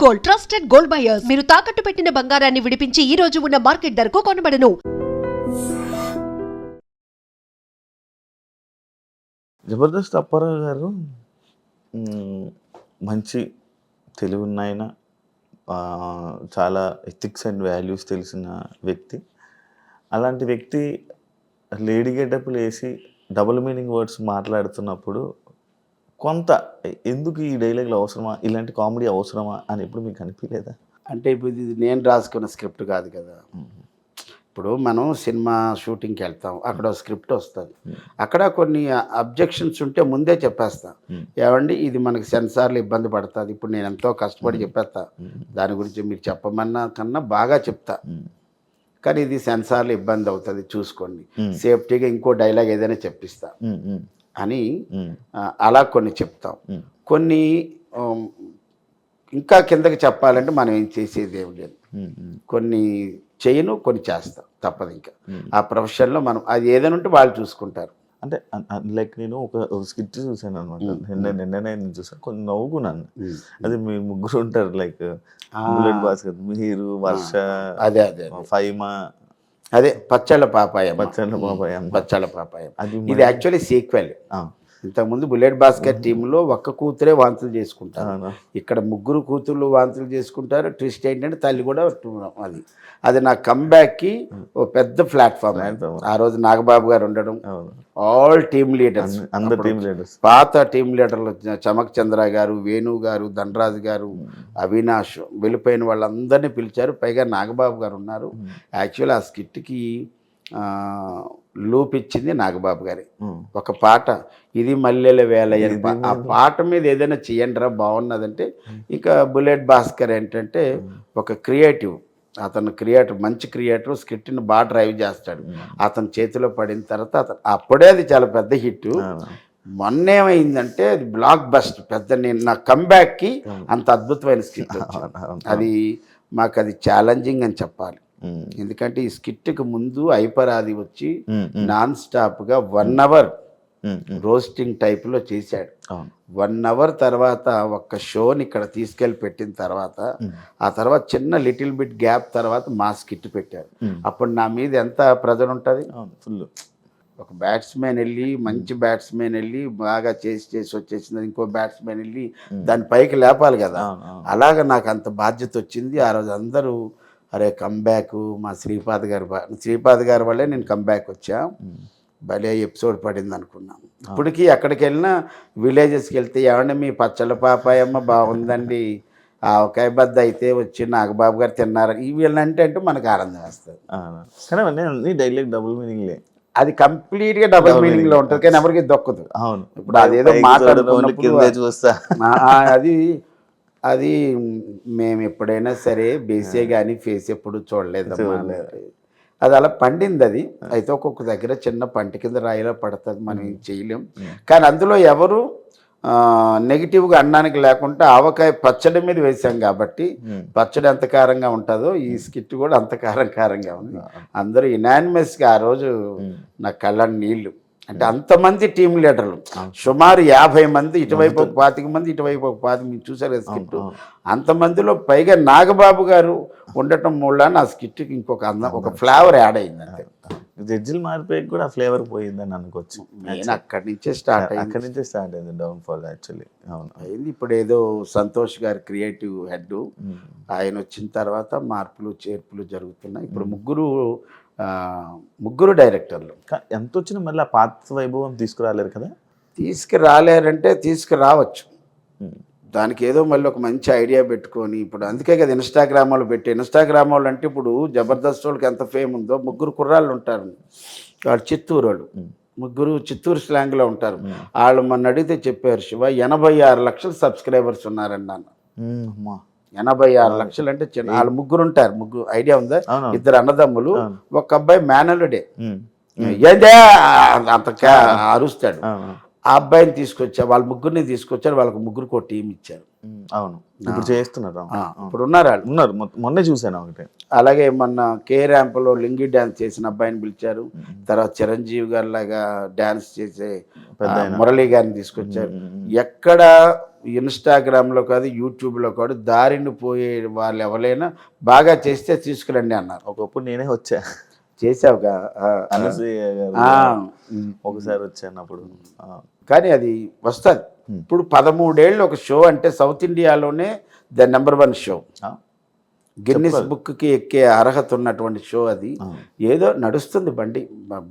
Gold, trusted gold buyers. మీరు తాకట్టు పెట్టిన బంగారాన్ని విడిపించి ఈ రోజు ఉన్న మార్కెట్ ధరకు కొనబడను. జబర్దస్త్ అప్పారావు గారు మంచి తెలివున్న ఆయన, చాలా ఎథిక్స్ అండ్ వాల్యూస్ తెలిసిన వ్యక్తి. అలాంటి వ్యక్తి లేడీ గెటప్లు వేసి డబుల్ మీనింగ్ వర్డ్స్ మాట్లాడుతున్నప్పుడు కొంత ఎందుకు ఈ డైలాగులు అవసరమా, ఇలాంటి కామెడీ అవసరమా అని ఎప్పుడు మీకు అనిపించలేదా? అంటే ఇప్పుడు ఇది నేను రాసుకున్న స్క్రిప్ట్ కాదు కదా. ఇప్పుడు మనం సినిమా షూటింగ్కి వెళ్తాం, అక్కడ స్క్రిప్ట్ వస్తుంది, అక్కడ కొన్ని అబ్జెక్షన్స్ ఉంటే ముందే చెప్పేస్తా. ఏమండి ఇది మనకి సెన్సార్లు ఇబ్బంది పడుతుంది, ఇప్పుడు నేను ఎంతో కష్టపడి చెప్పేస్తా, దాని గురించి మీరు చెప్పమన్నా కన్నా బాగా చెప్తా, కానీ ఇది సెన్సార్లు ఇబ్బంది అవుతుంది చూసుకోండి, సేఫ్టీగా ఇంకో డైలాగ్ ఏదైనా చెప్పిస్తా అని అలా కొన్ని చెప్తాం. కొన్ని ఇంకా కిందకి చెప్పాలంటే మనం ఏం చేసేది ఏం లేదు, కొన్ని చేయను కొన్ని చేస్తాం, తప్పదు. ఇంకా ఆ ప్రొఫెషన్లో మనం అది ఏదైనా ఉంటే వాళ్ళు చూసుకుంటారు. అంటే లైక్ నేను ఒక స్కిట్ చూసాను అనమాట, నిన్ననే చూసాను, కొంచెం నవ్వుకున్నాను. అది మీ ముగ్గురు ఉంటారు, లైక్ బుల్లెట్ భాస్కర్, మీరు, వర్ష, అదే అదే ఫైమా, అదే పచ్చళ్ళ పాపాయ, పచ్చళ్ళ పాపాయ. ఇది యాక్చువల్లీ సీక్వెల్. ఇంతకుముందు బుల్లెట్ భాస్కర్ టీంలో ఒక్క కూతురే వాంతులు చేసుకుంటారు, ఇక్కడ ముగ్గురు కూతుర్లు వాంతులు చేసుకుంటారు. ట్విస్ట్ ఏంటంటే తల్లి కూడా అది నా కంబ్యాక్కి ఓ పెద్ద ప్లాట్ఫామ్. ఆ రోజు నాగబాబు గారు ఉండడం, ఆల్ టీమ్ లీడర్స్, పాత టీమ్ లీడర్లు చమక్ చంద్ర గారు, వేణు గారు, ధనరాజు గారు, అవినాష్, వెళ్ళిపోయిన వాళ్ళందరినీ పిలిచారు. పైగా నాగబాబు గారు ఉన్నారు. యాక్చువల్ ఆ స్కిట్కి లూప్ ఇచ్చింది నాగబాబు గారి ఒక పాట, ఇది మల్లెల వేలయ్య. ఆ పాట మీద ఏదైనా చేయండిరా బాగున్నదంటే, ఇక బుల్లెట్ భాస్కర్ ఏంటంటే ఒక క్రియేటివ్, అతను క్రియేటర్, మంచి క్రియేటర్, స్క్రిప్ట్ని బాగా డ్రైవ్ చేస్తాడు. అతని చేతిలో పడిన తర్వాత అప్పుడే అది చాలా పెద్ద హిట్. మొన్న ఏమైందంటే అది బ్లాక్ బస్ట్, పెద్ద. నేను నా కంబ్యాక్కి అంత అద్భుతమైన స్క్రిప్ట్ అది మాకు అది ఛాలెంజింగ్ అని చెప్పాలి. ఎందుకంటే ఈ స్కిట్కి ముందు ఐపరాది వచ్చి నాన్ స్టాప్గా 1 hour రోస్టింగ్ టైప్లో చేశాడు. 1 hour తర్వాత ఒక్క షోని ఇక్కడ తీసుకెళ్ళి పెట్టిన తర్వాత, ఆ తర్వాత చిన్న లిటిల్ బిట్ గ్యాప్ తర్వాత మా స్కిట్ పెట్టారు. అప్పుడు నా మీద ఎంత ప్రెజర్ ఉంటుంది. ఫుల్ ఒక బ్యాట్స్మెన్ వెళ్ళి, మంచి బ్యాట్స్మెన్ వెళ్ళి బాగా చేసి వచ్చేసింది, ఇంకో బ్యాట్స్మెన్ వెళ్ళి దాని పైకి లేపాలి కదా. అలాగ నాకు అంత బాధ్యత వచ్చింది. ఆ రోజు అందరూ అరే కంబ్యాక్, మా శ్రీపాద్ గారి వల్లే నేను కంబ్యాక్ వచ్చా, భలే ఎపిసోడ్ పడింది అనుకున్నాం. ఇప్పటికీ ఎక్కడికి వెళ్ళినా విలేజెస్కి వెళ్తే ఏమన్నా మీ పచ్చళ్ళ పాపాయమ్మ బాగుందండి, ఆవకాయ బద్ద అయితే వచ్చి నాగబాబు గారు తిన్నారు, ఇవి అంటే మనకు ఆనందం వేస్తుంది. కానీ డైలాగ్ డబుల్ మీనింగ్లే, అది కంప్లీట్గా డబుల్ మీనింగ్లో ఉంటుంది, కానీ ఎవరికి దొక్కదు. అవును, ఇప్పుడు అదేదో చూస్తా అది మేము ఎప్పుడైనా సరే బేసే కానీ ఫేస్ ఎప్పుడు చూడలేదమ్మా. అది అలా పండింది. అది అయితే ఒక్కొక్క దగ్గర చిన్న పంట కింద రాయిలా పడుతుంది, మనం ఏం చేయలేం. కానీ అందులో ఎవరు నెగిటివ్గా అనడానికి లేకుండా ఆవకాయ పచ్చడి మీద వేసాం కాబట్టి పచ్చడి ఎంత కారంగా ఉంటుందో ఈ స్కిట్ కూడా అంత కారంగా ఉంది. అందరూ యునానిమస్గా ఆ రోజు నా కళ్ళ నీళ్ళు. అంటే అంతమంది టీం లీడర్లు, సుమారు 50 మంది, ఇటువైపు ఒక 25 మంది, ఇటువైపు ఒక 25, మీరు చూసారు కదా స్కిట్. అంతమందిలో పైగా నాగబాబు గారు ఉండటం మూల నా స్కిట్కి ఇంకొక ఒక ఫ్లేవర్ యాడ్ అయింది. అంతే, జడ్జిలు మారిపోయి కూడా ఫ్లేవర్ పోయిందని అనుకోవచ్చు. నేను అక్కడి నుంచే స్టార్ట్ అయింది డౌన్ఫాల్ యాక్చువల్లీ. అవును, అయింది. ఇప్పుడు ఏదో సంతోష్ గారు క్రియేటివ్ హెడ్, ఆయన వచ్చిన తర్వాత మార్పులు చేర్పులు జరుగుతున్నాయి. ఇప్పుడు ముగ్గురు డైరెక్టర్లు. ఎంత వచ్చినా మళ్ళీ ఆ పాత వైభవం తీసుకురాలేరు కదా. తీసుకురాలేరంటే తీసుకురావచ్చు, దానికి ఏదో మళ్ళీ ఒక మంచి ఐడియా పెట్టుకొని. ఇప్పుడు అందుకే కదా ఇన్స్టాగ్రామ్ వాళ్ళు అంటే ఇప్పుడు జబర్దస్త్ వాళ్ళకి ఎంత ఫేమ్ ఉందో, ముగ్గురు కుర్రాళ్ళు ఉంటారు, వాళ్ళు చిత్తూరు వాళ్ళు, ముగ్గురు చిత్తూరు స్లాంగ్లో ఉంటారు. వాళ్ళు మొన్న అడిగితే చెప్పారు, శివ 86 లక్షల సబ్స్క్రైబర్స్ ఉన్నారండి అన్న. 86 లక్షలు అంటే చిన్న. వాళ్ళు ముగ్గురు ఉంటారు, ముగ్గురు ఐడియా ఉందా, 2 అన్నదమ్ములు, ఒక అబ్బాయి మేనలుడే, ఏదే అంత అరుస్తాడు. ఆ అబ్బాయిని తీసుకొచ్చారు, వాళ్ళ ముగ్గురిని తీసుకొచ్చారు, వాళ్ళకి ముగ్గురికి ఒక టీం ఇచ్చారు. అవును, ఇప్పుడు చేస్తున్నారు. ఇప్పుడు ఉన్నారు వాళ్ళు. ఉన్నారు, మొన్నే చూశాను ఒకటి. అలాగే మొన్న కే ర్యాంప్లో లింగి డ్యాన్స్ చేసిన అబ్బాయిని పిలిచారు. తర్వాత చిరంజీవి గారి లాగా డ్యాన్స్ చేసే మురళీ గారిని తీసుకొచ్చారు. ఎక్కడ ఇన్స్టాగ్రామ్లో కాదు, యూట్యూబ్లో కాదు, దారిని పోయే వాళ్ళు ఎవరైనా బాగా చేస్తే తీసుకురండి అన్నారు. ఒకప్పుడు నేనే వచ్చా, చేసావుగా. ఒకసారి వచ్చాను అప్పుడు. కానీ అది వస్తుంది. ఇప్పుడు 13 ఏళ్ళు ఒక షో అంటే సౌత్ ఇండియాలోనే ద నెంబర్ 1 షో, గిన్నిస్ బుక్కి ఎక్కే అర్హత ఉన్నటువంటి షో అది. ఏదో నడుస్తుంది బండి,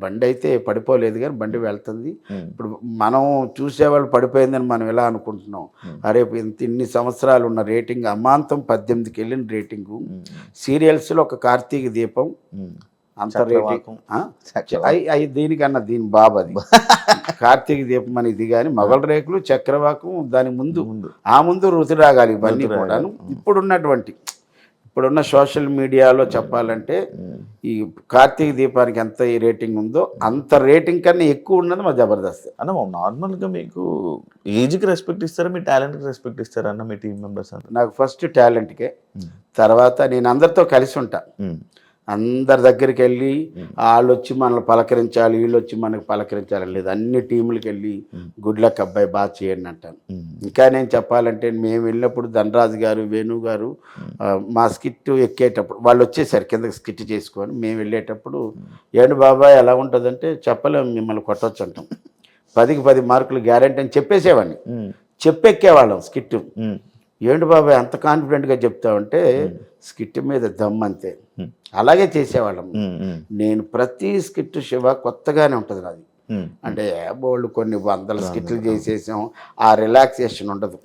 బండి అయితే పడిపోలేదు కానీ బండి వెళ్తుంది. ఇప్పుడు మనం చూసేవాళ్ళు పడిపోయిందని మనం ఎలా అనుకుంటున్నాం, అరే ఇన్ని సంవత్సరాలు ఉన్న రేటింగ్ అమాంతం 18కి వెళ్ళిన రేటింగు. సీరియల్స్లో ఒక కార్తీక దీపం అంత రేటింగ్, దీనికన్నా దీని బాబు అది కార్తీక దీపం అని ఇది. కానీ మొగల రేకులు, చక్రవాకం, దాని ముందు ఆ ముందు రుతురాగాలి ఇవన్నీ కూడాను. ఇప్పుడున్న సోషల్ మీడియాలో చెప్పాలంటే ఈ కార్తీక దీపానికి ఎంత రేటింగ్ ఉందో అంత రేటింగ్ కన్నా ఎక్కువ ఉన్నది మా జబర్దస్త్ అన్న. నార్మల్గా మీకు ఏజ్కి రెస్పెక్ట్ ఇస్తారా, మీ టాలెంట్కి రెస్పెక్ట్ ఇస్తారా అన్న మీ టీం మెంబర్స్ అంతా? నాకు ఫస్ట్ టాలెంట్కే, తర్వాత నేను అందరితో కలిసి ఉంటా. అందరి దగ్గరికి వెళ్ళి వాళ్ళు వచ్చి మనల్ని పలకరించాలి, వీళ్ళు వచ్చి మనకు పలకరించాలి లేదు. అన్ని టీములకి వెళ్ళి గుడ్ లక్ అబ్బాయి బాగా చేయండి అంటాను. ఇంకా నేను చెప్పాలంటే మేము వెళ్ళినప్పుడు ధనరాజు గారు, వేణు గారు మా స్కిట్ ఎక్కేటప్పుడు వాళ్ళు వచ్చేసారు కిందకి స్కిట్ చేసుకొని. మేము వెళ్ళేటప్పుడు ఏంటి బాబాయ్ ఎలా ఉంటుందంటే చెప్పలేము, మిమ్మల్ని కొట్టవచ్చు అంటాం. 10కి 10 మార్కులు గ్యారెంటీ అని చెప్పేసేవాడిని, చెప్పెక్కేవాళ్ళం స్కిట్. ఏంటి బాబాయ్ అంత కాన్ఫిడెంట్గా చెప్తావంటే స్కిట్ మీద దమ్ అంతే. అలాగే చేసేవాళ్ళం. నేను ప్రతి స్కిట్ శివ కొత్తగానే ఉంటుంది నాది. అంటే బోళ్ళు కొన్ని 100 స్కిట్లు చేసేసాం, ఆ రిలాక్సేషన్ ఉండదు.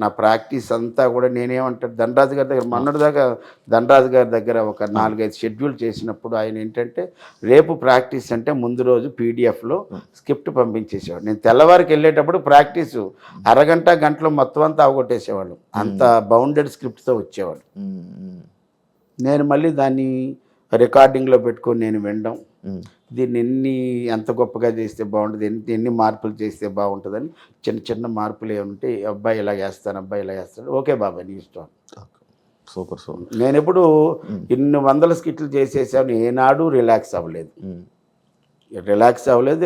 నా ప్రాక్టీస్ అంతా కూడా నేనేమంటాను, ధనరాజు గారి దగ్గర మొన్నటిదాకా ధనరాజు గారి దగ్గర ఒక 4-5 షెడ్యూల్ చేసినప్పుడు ఆయన ఏంటంటే రేపు ప్రాక్టీస్ అంటే ముందు రోజు పీడిఎఫ్లో స్క్రిప్ట్ పంపించేసేవాడు. నేను తెల్లవారికి వెళ్ళేటప్పుడు ప్రాక్టీసు అరగంట గంటలో మొత్తం అంతా అవగొట్టేసేవాళ్ళు. అంత బౌండెడ్ స్క్రిప్ట్తో వచ్చేవాడు. నేను మళ్ళీ దాన్ని రికార్డింగ్లో పెట్టుకొని నేను వినడం, దీన్ని ఎంత గొప్పగా చేస్తే బాగుంటుంది, ఎన్ని మార్పులు చేస్తే బాగుంటుందని చిన్న చిన్న మార్పులు ఏమంటే అబ్బాయి ఇలా వేస్తాను, అబ్బాయి ఇలా వేస్తాను, ఓకే బాబాయ్ నీ ఇష్టం. Super super. నేను ఎప్పుడు ఇన్ని 100 స్కిట్లు చేసేసాను, ఏనాడు రిలాక్స్ అవ్వలేదు,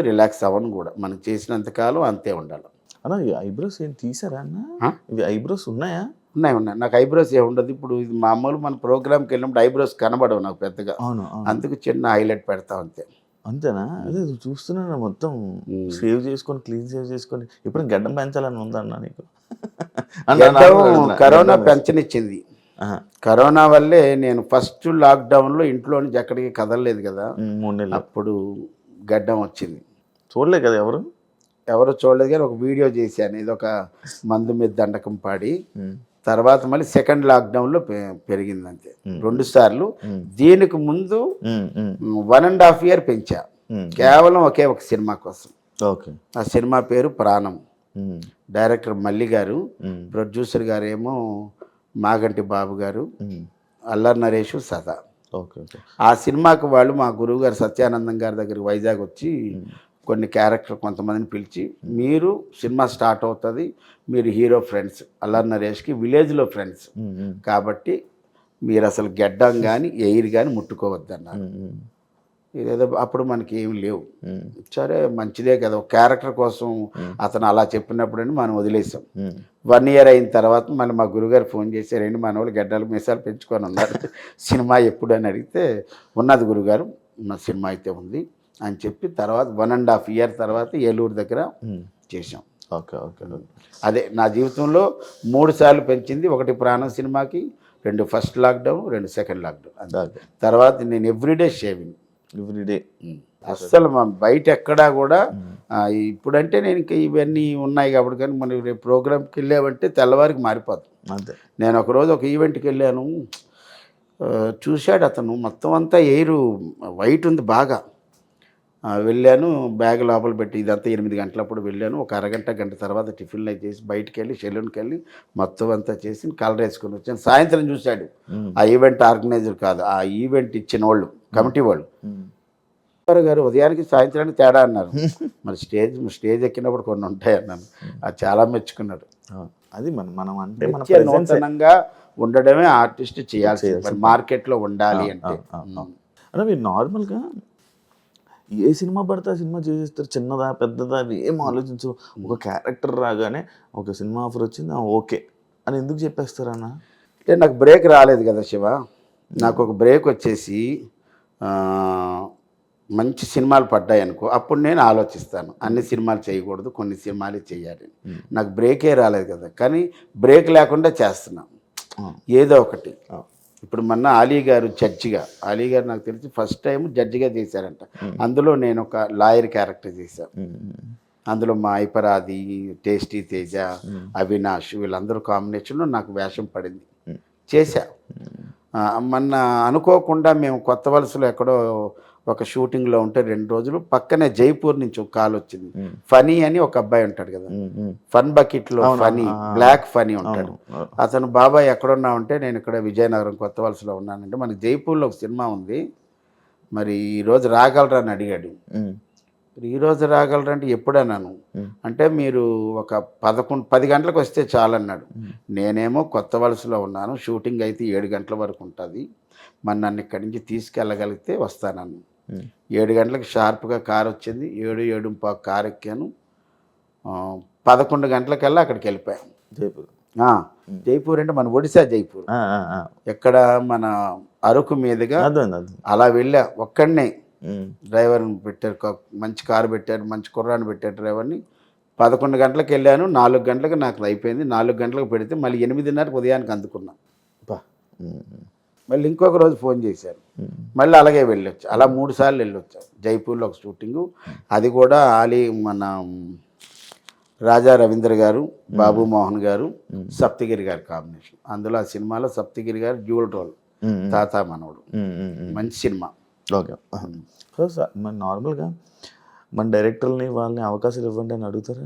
రిలాక్స్ అవ్వను కూడా. మనం చేసినంతకాలం అంతే ఉండాలి. అన్న ఈ ఐబ్రోస్ ఏం తీసారా అన్న? ఇవి ఐబ్రోస్ ఉన్నాయా? ఉన్నాయి. నాకు ఐబ్రోస్ ఏ ఉండదు. ఇప్పుడు ఇది మామూలు మన ప్రోగ్రామ్కి వెళ్ళినప్పుడు ఐబ్రోస్ కనబడవు నాకు పెద్దగా, అందుకు చిన్న హైలైట్ పెడతా అంతే. అంతేనా? అదే చూస్తున్నాను మొత్తం సేవ్ చేసుకొని, క్లీన్ సేవ్ చేసుకొని. ఇప్పుడు గడ్డం పెంచాలని ఉందన్న నీకు? కరోనా పెంచనిచ్చింది. కరోనా వల్లే నేను ఫస్ట్ లాక్డౌన్లో ఇంట్లో నుంచి ఎక్కడికి కదలలేదు కదా, 3 నెలలు. అప్పుడు గడ్డం వచ్చింది. చూడలేదు కదా ఎవరు చూడలేదు కానీ ఒక వీడియో చేశాను, ఇది ఒక మందు మీద దండకం పాడి. తర్వాత మళ్ళీ సెకండ్ లాక్డౌన్లో పెరిగింది అంతే, 2 సార్లు. దీనికి ముందు 1.5 year పెంచా, కేవలం ఒకే ఒక సినిమా కోసం. ఆ సినిమా పేరు ప్రాణం. డైరెక్టర్ మల్లి గారు, ప్రొడ్యూసర్ గారు ఏమో మాగంటి బాబు గారు, అల్లరి నరేష్, సదా. ఆ సినిమాకి వాళ్ళు మా గురువు గారు సత్యానందం గారి దగ్గరికి వైజాగ్ వచ్చి కొన్ని క్యారెక్టర్ కొంతమందిని పిలిచి, మీరు సినిమా స్టార్ట్ అవుతుంది, మీరు హీరో ఫ్రెండ్స్, అల్లరి నరేష్కి విలేజ్లో ఫ్రెండ్స్ కాబట్టి మీరు అసలు గెడ్డం కానీ ఎయిర్ కానీ ముట్టుకోవద్దన్నారు. ఇదేదో అప్పుడు మనకి ఏమి లేవు, సరే మంచిదే కదా, ఒక క్యారెక్టర్ కోసం అతను అలా చెప్పినప్పుడు మనం వదిలేసాం. 1 year అయిన తర్వాత మళ్ళీ మా గురుగారు ఫోన్ చేసి, రెండు మన వాళ్ళు గడ్డలు మీసాలు పెంచుకొని ఉన్నారు, సినిమా ఎప్పుడు అని అడిగితే, ఉన్నది గురుగారు, ఉన్న సినిమా అయితే ఉంది అని చెప్పి తర్వాత 1.5 year తర్వాత ఏలూరు దగ్గర చేసాం. అదే నా జీవితంలో 3 సార్లు పెంచింది. 1 ప్రాణం సినిమాకి, 2 ఫస్ట్ లాక్డౌన్, 2 సెకండ్ లాక్డౌన్. తర్వాత నేను ఎవ్రీడే షేవింగ్, ఎవ్రీడే. అస్సలు బయట ఎక్కడా కూడా ఇప్పుడంటే నేను ఇంకా ఇవన్నీ ఉన్నాయి కాబట్టి, కానీ మనం రేపు ప్రోగ్రామ్కి వెళ్ళామంటే తెల్లవారికి మారిపోతుంది. నేను ఒకరోజు ఒక ఈవెంట్కి వెళ్ళాను, చూశాడు అతను మొత్తం అంతా ఎయిర్ వైట్ ఉంది బాగా. వెళ్ళాను, బ్యాగ్ లోపల పెట్టి, ఇదంతా 8 గంటలప్పుడు వెళ్ళాను. ఒక అరగంట గంట తర్వాత టిఫిన్లు చేసి బయటికి వెళ్ళి సెలూన్కి వెళ్ళి మొత్తం అంతా చేసి కలర్ వేసుకొని వచ్చాను. సాయంత్రం చూశాడు, ఆ ఈవెంట్ ఆర్గనైజర్ కాదు, ఆ ఈవెంట్ ఇచ్చిన వాళ్ళు, కమిటీ వాళ్ళు, గారు ఉదయానికి సాయంత్రానికి తేడా అన్నారు. మరి స్టేజ్ ఎక్కినప్పుడు కొన్ని ఉంటాయి అన్నాను. అది చాలా మెచ్చుకున్నాడు. అది మనం అంటే మన నిత్య నూతనంగా ఉండడమే ఆర్టిస్ట్ చేయాల్సింది మరి మార్కెట్లో ఉండాలి అంటే. అంటే మీరు నార్మల్గా ఏ సినిమా పడితే ఆ సినిమా చేసేస్తారు, చిన్నదా పెద్దదా అవి ఏం ఆలోచించరు. ఒక క్యారెక్టర్ రాగానే ఒక సినిమా ఆఫర్ వచ్చింది ఓకే అని ఎందుకు చెప్పేస్తారన్న? అంటే నాకు బ్రేక్ రాలేదు కదా శివ, నాకు ఒక బ్రేక్ వచ్చేసి మంచి సినిమాలు పడ్డాయి అనుకో, అప్పుడు నేను ఆలోచిస్తాను అన్ని సినిమాలు చేయకూడదు, కొన్ని సినిమాలు చేయాలి. నాకు బ్రేకే రాలేదు కదా, కానీ బ్రేక్ లేకుండా చేస్తున్నాను ఏదో ఒకటి. ఇప్పుడు మొన్న అలీ గారు జడ్జిగా, అలీ గారు నాకు తెలిసి ఫస్ట్ టైం జడ్జిగా చేశారంట. అందులో నేను ఒక లాయర్ క్యారెక్టర్ చేశాను. అందులో మా ఐపరాది, టేస్టీ తేజ, అవినాష్ వీళ్ళందరూ కాంబినేషన్లో నాకు వేషం పడింది, చేశా. మొన్న అనుకోకుండా మేము కొత్త వలసలో ఎక్కడో ఒక షూటింగ్లో ఉంటే 2 రోజులు పక్కనే జైపూర్ నుంచి ఒక కాల్ వచ్చింది. ఫనీ అని ఒక అబ్బాయి ఉంటాడు కదా, ఫన్ బకెట్లో ఫనీ, బ్లాక్ ఫనీ ఉంటాడు. అతను బాబాయ్ ఎక్కడున్నా ఉంటే నేను ఇక్కడ విజయనగరం కొత్త వలసలో ఉన్నానంటే మనకి జైపూర్లో ఒక సినిమా ఉంది, మరి ఈరోజు రాగలరా అని అడిగాడు. ఈరోజు రాగలరా అంటే ఎప్పుడన్నాను అంటే మీరు ఒక 10 గంటలకు వస్తే చాలన్నాడు. నేనేమో కొత్త వలసలో ఉన్నాను, షూటింగ్ అయితే 7 గంటల వరకు ఉంటుంది, మరి నన్ను ఇక్కడి నుంచి తీసుకెళ్ళగలిగితే వస్తానన్ను. 7 గంటలకు షార్ప్గా కారు వచ్చింది, 7:15 కారు ఎక్కాను. 11 గంటలకల్లా అక్కడికి వెళ్ళిపోయాం. జైపూర్ జైపూర్ అంటే మన ఒడిశా జైపూర్, ఎక్కడ మన అరకు మీదుగా అలా వెళ్ళా. ఒక్కడనే డ్రైవర్ని పెట్టారు, మంచి కారు పెట్టారు, మంచి కుర్రాన్ని పెట్టారు డ్రైవర్ని. 11 గంటలకు వెళ్ళాను, 4 గంటలకు నాకు అయిపోయింది. 4 గంటలకు పెడితే మళ్ళీ 8:30 ఉదయానికి అందుకున్నా. మళ్ళీ ఇంకొక రోజు ఫోన్ చేశారు, మళ్ళీ అలాగే వెళ్ళొచ్చు. అలా 3 సార్లు వెళ్ళొచ్చా జైపూర్లో ఒక షూటింగు. అది కూడా మన రాజా రవీంద్ర గారు, బాబు మోహన్ గారు, సప్తగిరి గారి కాంబినేషన్. అందులో ఆ సినిమాలో సప్తగిరి గారు డ్యూయల్ రోల్, తాత మనవడు, మంచి సినిమా. ఓకే. సో సార్ మన నార్మల్గా మన డైరెక్టర్ని వాళ్ళని అవకాశాలు ఇవ్వండి అని అడుగుతారా?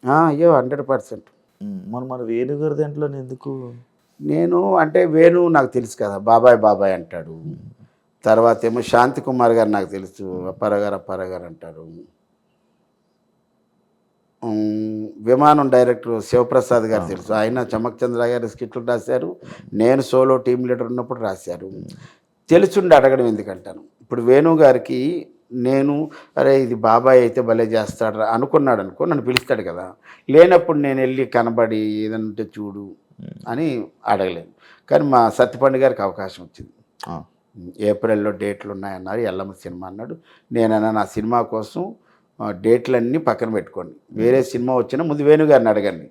అయ్యో 100%. మన వేణు గారి దాంట్లో ఎందుకు? నేను అంటే వేణు నాకు తెలుసు కదా, బాబాయ్ బాబాయ్ అంటాడు. తర్వాత ఏమో శాంతి కుమార్ గారు నాకు తెలుసు, అప్పారాగారు అంటారు. విమానం డైరెక్టర్ శివప్రసాద్ గారు తెలుసు, ఆయన చమక్ చంద్ర గారి స్కిట్లు రాశారు, నేను సోలో టీమ్ లీడర్ ఉన్నప్పుడు రాశారు. తెలుసుండి అడగడం ఎందుకంటాను. ఇప్పుడు వేణు గారికి నేను అరే ఇది బాబాయ్ అయితే భలే చేస్తాడు అనుకున్నాడు అనుకో, నన్ను పిలుస్తాడు కదా. లేనప్పుడు నేను వెళ్ళి కనబడి ఏదంటే చూడు అని అడగలేను. కానీ మా సత్యపండు గారికి అవకాశం వచ్చింది. ఏప్రిల్లో డేట్లు ఉన్నాయన్నారు, ఎల్లమ్మ సినిమా అన్నాడు. నేనన్నా నా సినిమా కోసం డేట్లన్నీ పక్కన పెట్టుకోండి, వేరే సినిమా వచ్చినా ముందు వేణుగారిని అడగండి,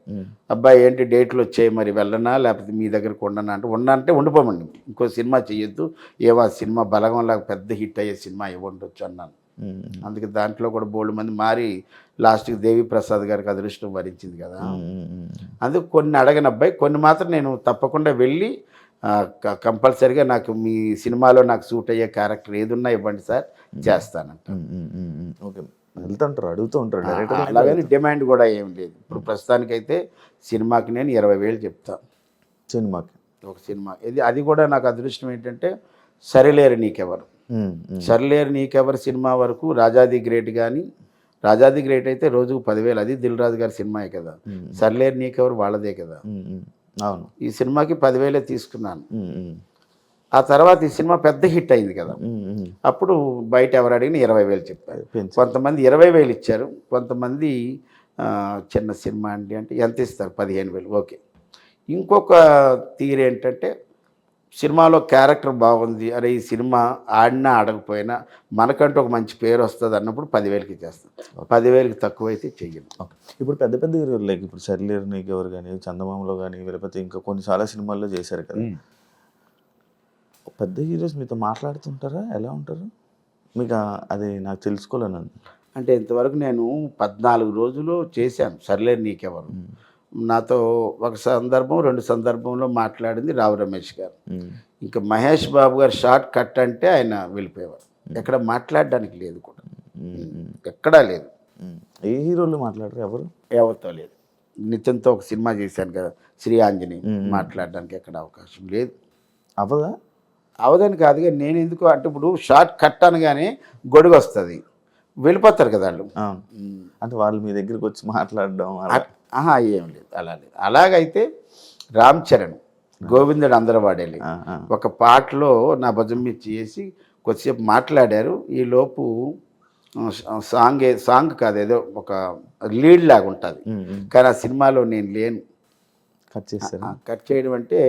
అబ్బాయి ఏంటి డేట్లు వచ్చాయి మరి వెళ్ళనా లేకపోతే మీ దగ్గరకు ఉండనా అంటే ఉండంటే ఉండిపోమండి, ఇంకో సినిమా చేయొద్దు, ఏవో ఆ సినిమా బలగంలాగా పెద్ద హిట్ అయ్యే సినిమా ఇవ్వండొచ్చు అన్నాను. అందుకే దాంట్లో కూడా బోల్డ్ మంది మారి లాస్ట్కి దేవి ప్రసాద్ గారికి అదృష్టం వరించింది కదా. అందుకు కొన్ని అడగని అబ్బాయి, కొన్ని మాత్రం నేను తప్పకుండా వెళ్ళి కంపల్సరీగా నాకు మీ సినిమాలో నాకు సూట్ అయ్యే క్యారెక్టర్ ఏదున్నా ఇవ్వండి సార్ చేస్తానంట. ఓకే, వెళ్తుంటారు, అడుగుతూ ఉంటారు డైరెక్టర్. అలాగని డిమాండ్ కూడా ఏం లేదు. ఇప్పుడు ప్రస్తుతానికైతే సినిమాకి నేను 20,000 చెప్తాను సినిమాకి, ఒక సినిమా. అది కూడా నాకు అదృష్టం ఏంటంటే సరిలేరు నీకెవరు, సరిలేరు నీకెవరు సినిమా వరకు రాజాది గ్రేట్ కానీ, రాజాది గ్రేట్ అయితే రోజుకు 10,000, అది దిల్ రాజు గారి సినిమాయే కదా. సరిలేరు నీకెవరు వాళ్ళదే కదా. అవును, ఈ సినిమాకి 10,000 తీసుకున్నాను. ఆ తర్వాత ఈ సినిమా పెద్ద హిట్ అయింది కదా, అప్పుడు బయట ఎవరు అడిగినా 20,000 చెప్పారు. కొంతమంది 20,000 ఇచ్చారు, కొంతమంది చిన్న సినిమా అండి అంటే ఎంత ఇస్తారు 15,000. ఓకే. ఇంకొక తీరు ఏంటంటే సినిమాలో క్యారెక్టర్ బాగుంది, అరే ఈ సినిమా ఆడినా ఆడకపోయినా మనకంటూ ఒక మంచి పేరు వస్తుంది అన్నప్పుడు 10,000కి చేస్తాం. 10,000కి తక్కువ అయితే చెయ్యను. ఇప్పుడు పెద్ద పెద్ద హీరోలు లైక్ ఇప్పుడు సరిలేరు నీకెవరు కానీ, చందమామలో కానీ, లేకపోతే ఇంకా కొన్ని చాలా సినిమాల్లో చేశారు కదా, పెద్ద హీరోస్ మీతో మాట్లాడుతుంటారా? ఎలా ఉంటారు మీకు? అది నాకు తెలుసుకోలేను. అంటే ఇంతవరకు నేను 14 రోజులు చేశాను సర్లేరు నీకెవరు. నాతో ఒక సందర్భం 2 సందర్భంలో మాట్లాడింది రావు రమేష్ గారు. ఇంకా మహేష్ బాబు గారు షార్ట్ కట్ అంటే ఆయన వెళ్ళిపోయేవారు, ఎక్కడ మాట్లాడడానికి లేదు కూడా, ఎక్కడా లేదు. ఏ హీరోలు మాట్లాడరు? ఎవరితో లేదు. నితిన్తో ఒక సినిమా చేశాను కదా శ్రీ ఆంజనేయ, మాట్లాడడానికి ఎక్కడ అవకాశం లేదు. అవదని కాదుగా, నేను ఎందుకు అంటే ఇప్పుడు షార్ట్ కట్ అనగానే గొడుగు వస్తుంది, వెళ్ళిపోతారు కదా వాళ్ళు. అంటే వాళ్ళు మీ దగ్గరికి వచ్చి మాట్లాడడం ఆహా ఏం లేదు అలా లేదు. అలాగైతే రామ్ చరణ్ గోవిందుడు అందరూ వాడేలి ఒక పాటలో నా భుజం మీద చేసి కొద్దిసేపు మాట్లాడారు. ఈ లోపు సాంగ్ కాదు, ఏదో ఒక లీడ్ లాగా ఉంటుంది. కానీ ఆ సినిమాలో నేను లేను. కట్ చేస్తారు. కట్ చేయడం అంటే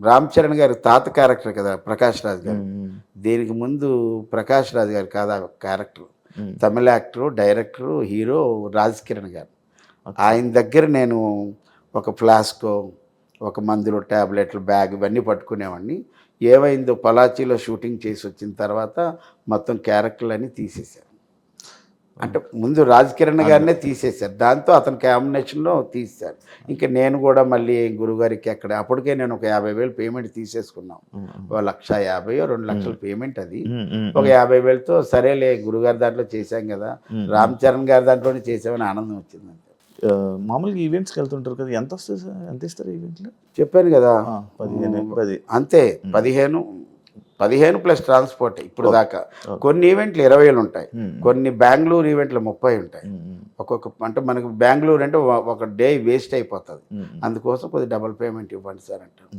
రామ్ చరణ్ గారి తాత క్యారెక్టర్ కదా ప్రకాష్ రాజ్ గారు. దీనికి ముందు ప్రకాష్ రాజ్ గారు కాదు ఆ క్యారెక్టర్. తమిళ actor, director, hero Raj Kiran గారు. ఆయన దగ్గర నేను ఒక ఫ్లాస్కో, ఒక మందులు, ట్యాబ్లెట్లు, బ్యాగ్ ఇవన్నీ పట్టుకునేవాడిని. ఏమైందో పలాచీలో షూటింగ్ చేసి వచ్చిన తర్వాత మొత్తం క్యారెక్టర్లన్నీ తీసేశారు. అంటే ముందు రాజ్ కిరణ్ గారినే తీసేశారు, దాంతో అతని కాంబినేషన్లో తీసేశారు. ఇంకా నేను కూడా మళ్ళీ గురుగారికి అక్కడ అప్పటికే నేను ఒక 50,000 పేమెంట్ తీసేసుకున్నాం. 1,50,000 2 లక్షల పేమెంట్ అది. ఒక 50,000తో సరేలే గురుగారి దాంట్లో చేశాం కదా, రామ్ చరణ్ గారి దాంట్లోనే చేసామని ఆనందం వచ్చింది. మామూలుగా ఈవెంట్స్కి వెళ్తుంటారు కదా, ఎంత వస్తుంది సార్? ఎంత ఇస్తారు ఈవెంట్లో? చెప్పాను కదా 15 అంతే. 15 ప్లస్ ట్రాన్స్పోర్ట్ ఇప్పుడు దాకా. కొన్ని ఈవెంట్లు 20,000 ఉంటాయి, కొన్ని బెంగళూరు ఈవెంట్లు 30 ఉంటాయి. అంటే మనకు బెంగళూరు అంటే ఒక డే వేస్ట్ అయిపోతుంది. అందుకోసం కొద్దిగా డబుల్ పేమెంట్ ఇవ్వండి సార్ అంటారు.